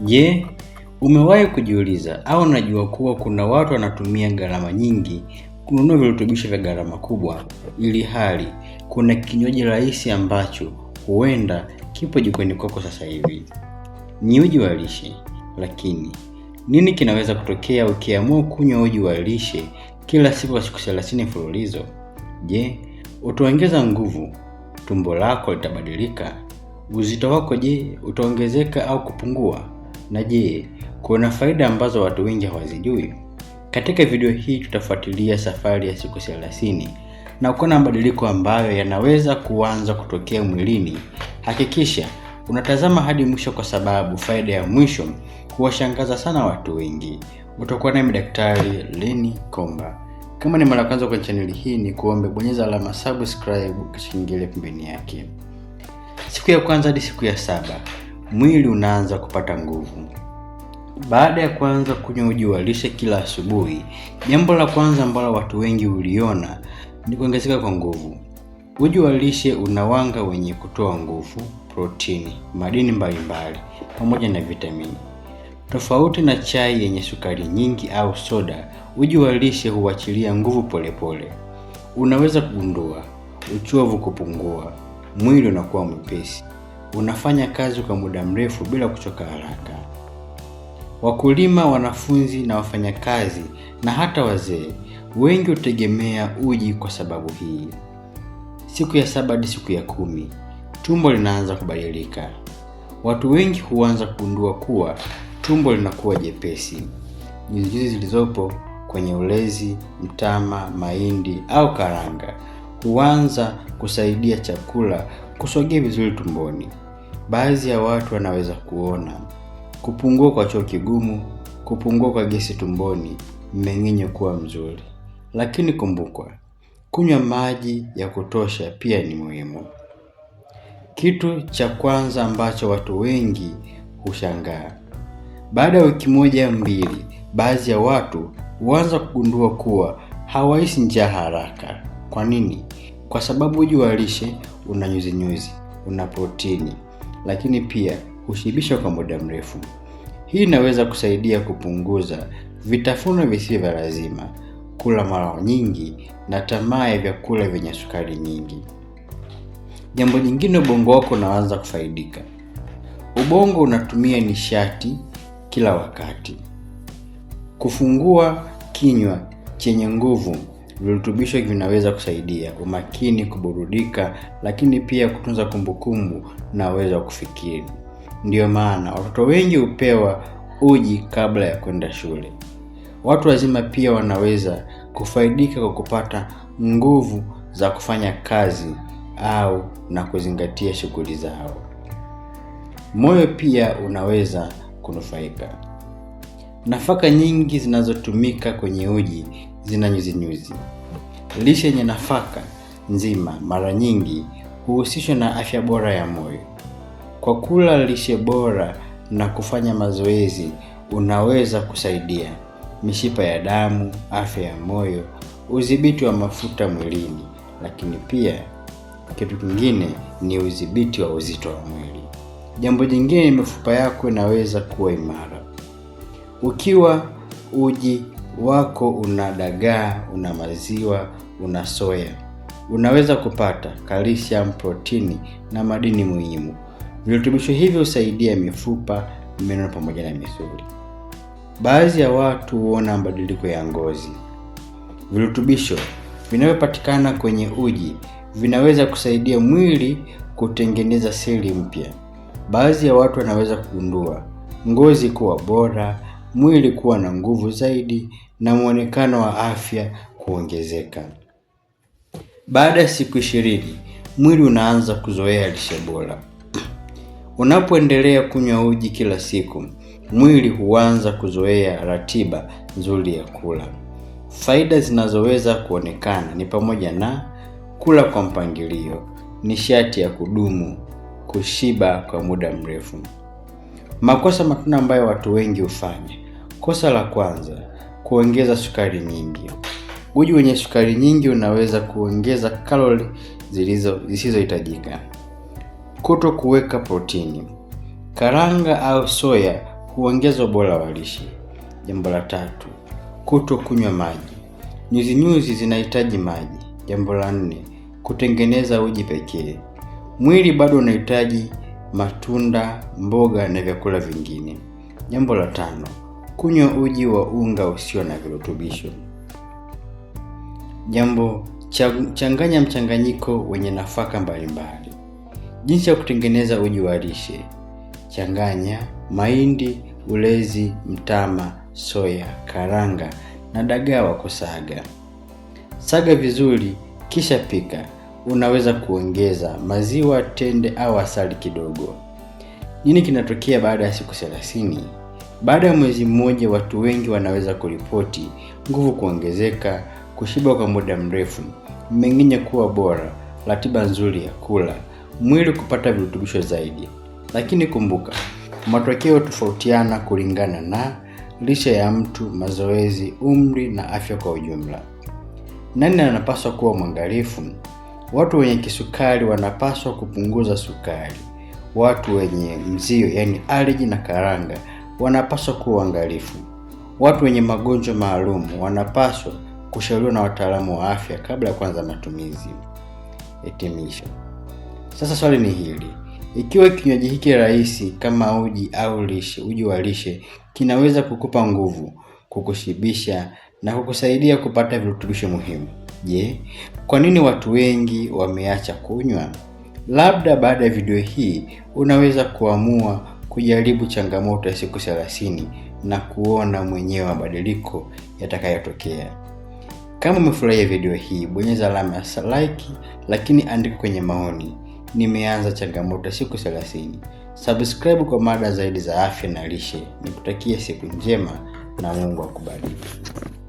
Je, umewahi kujiuliza au unajua kuwa kuna watu wanatumia gharama nyingi kununua virutubisho vya gharama kubwa, ili hali kuna kinywaji rahisi ambacho huenda kipo jikoni kwako sasa hivi? Ni uji wa lishe. Lakini nini kinaweza kutokea ukiamua kunywa uji wa lishe kila siku kwa siku 30 mfululizo? Je, utaongeza nguvu? Tumbo lako litabadilika? Uzito wako utaongezeka au kupungua? Na kuna faida ambazo watu wengi hawazijui? Katika video hii tutafuatilia safari ya siku 30 na kuona mabadiliko ambayo yanaweza kuanza kutokea mwilini. Hakikisha unatazama hadi mwisho, kwa sababu faida ya mwisho huwashangaza sana watu wengi. Utakuwa nami Daktari Lenny Komba. Kama ni mara ya kwanza kwenye channel hii, ni kuombe bonyeza alama subscribe kisha kengele pembeni yake. Siku ya kwanza hadi siku ya 7 mwili unaanza kupata nguvu. Baada ya kuanza kunywa uji wa lishe kila asubuhi, jambo la kwanza ambalo watu wengi huliona ni kuongezeka kwa nguvu. Uji wa lishe una wanga wenye kutoa nguvu, protini, madini mbalimbali pamoja na vitamini. Tofauti na chai yenye sukari nyingi au soda, uji wa lishe huachilia nguvu polepole. Unaweza kugundua uchovu kupungua, mwili unakuwa mwepesi, unafanya kazi kwa muda mrefu bila kuchoka haraka. Wakulima, wanafunzi na wafanyakazi na hata wazee wengi hutegemea uji kwa sababu hii. Siku ya 7 hadi siku ya 10 tumbo linaanza kubadilika. Watu wengi huanza kugundua kuwa tumbo linakuwa jepesi. Nyuzi zilizopo kwenye ulezi, mtama, mahindi au karanga huanza kusaidia chakula kusogea vizuri tumboni. Baadhi ya watu wanaweza kuona kupungua kwa choo kigumu, kupungua kwa gesi tumboni, mmeng'enyo kuwa mzuri. Lakini kumbuka, kunywa maji ya kutosha pia ni muhimu. Kitu cha kwanza ambacho watu wengi hushangaa, baada ya wiki 1-2, baadhi ya watu huanza kugundua kuwa hawahisi njaa haraka. Kwa nini? Kwa sababu uji wa lishe una nyuzi, una protini, lakini pia hushibisha kwa muda mrefu. Hii inaweza kusaidia kupunguza vitafunwa visivyo vya lazima, kula mara nyingi na tamaa ya vyakula vyenye sukari nyingi. Jambo jingine, ubongo wako unaanza kufaidika. Ubongo unatumia nishati kila wakati. Kufungua kinywa chenye nguvu, virutubisho vinaweza kusaidia umakini, kuburudika, lakini pia kutunza kumbukumbu na uwezo wa kufikiri. Ndiyo maana watoto wengi hupewa uji kabla ya kwenda shule. Watu wazima pia wanaweza kufaidika kwa kupata nguvu za kufanya kazi au na kuzingatia shughuli zao. Moyo pia unaweza kunufaika. Nafaka nyingi zinazotumika kwenye uji zina nyuzi. Lishe yenye nafaka nzima mara nyingi huhusishwa na afya bora ya moyo. Kwa kula lishe bora na kufanya mazoezi, unaweza kusaidia mishipa ya damu, afya ya moyo, udhibiti wa mafuta mwilini, lakini pia kitu kingine ni udhibiti wa uzito wa mwili. Jambo jingine, mifupa yako inaweza kuwa imara. Ukiwa uji wako una dagaa, una maziwa, una soya, unaweza kupata calcium, protini na madini muhimu. Virutubisho hivi husaidia mifupa, meno pamoja na misuli. Baadhi ya watu huona mabadiliko ya ngozi. Virutubisho vinavyopatikana kwenye uji vinaweza kusaidia mwili kutengeneza seli mpya. Baadhi ya watu wanaweza kugundua ngozi kuwa bora, mwili kuwa na nguvu zaidi na muonekano wa afya kuongezeka. Baada ya siku 20, mwili unaanza kuzoea lishe bora. Unapoendelea kunywa uji kila siku, mwili huanza kuzoea ratiba nzuri ya kula. Faida zinazoweza kuonekana ni pamoja na kula kwa mpangilio, nishati ya kudumu, kushiba kwa muda mrefu. Makosa matano ambayo watu wengi hufanya. Kosa la kwanza, kuongeza sukari nyingi. Uji wenye sukari nyingi unaweza kuongeza kalori zisizohitajika. Kuto kuweka protini. Karanga au soya huongeza ubora wa lishe. Jambo la 3, kutokunywa maji. Nyuzi zinahitaji maji. Jambo la 4, kutengeneza uji pekee. Mwili bado unahitaji matunda, mboga na vyakula vingine. Jambo la 5, kunywa uji wa unga usio na virutubisho. Changanya mchanganyiko wenye nafaka mbalimbali. Jinsi ya kutengeneza uji wa lishe. Changanya mahindi, ulezi, mtama, soya, karanga na dagaa wa kusaga. Saga vizuri kisha pika. Unaweza kuongeza maziwa, tende au asali kidogo. Nini kinatokea baada ya siku 30? Baada ya mwezi mmoja, watu wengi wanaweza kuripoti nguvu kuongezeka, kushiba kwa muda mrefu, mmeng'enyo kuwa bora, ratiba nzuri ya kula, mwili kupata virutubisho zaidi. Lakini kumbuka, matokeo tofautiana kulingana na lishe ya mtu, mazoezi, umri na afya kwa ujumla. Nani anapaswa kuwa mwangalifu? Watu wenye kisukari wanapaswa kupunguza sukari. Watu wenye mzio yani allergy na karanga wanapaswa kuwa waangalifu. Watu wenye magonjwa maalum wanapaswa kushauriwa na wataalamu wa afya kabla ya kuanza matumizi. Hitimisho. Sasa swali ni hili: ikiwa kinywaji hiki rahisi kama uji wa lishe kinaweza kukupa nguvu, kukushibisha na kukusaidia kupata virutubisho muhimu, je, kwa nini watu wengi wameacha kunywa? Labda baada ya video hii unaweza kuamua kujaribu changamoto ya siku 30 na kuona mwenyewe mabadiliko yatakayotokea. Kama umefurahia video hii, bonyeza alama ya like, lakini andika kwenye maoni, nimeanza changamoto ya siku 30. Subscribe kwa mada zaidi za afya na lishe. Nikutakia siku njema na Mungu akubariki.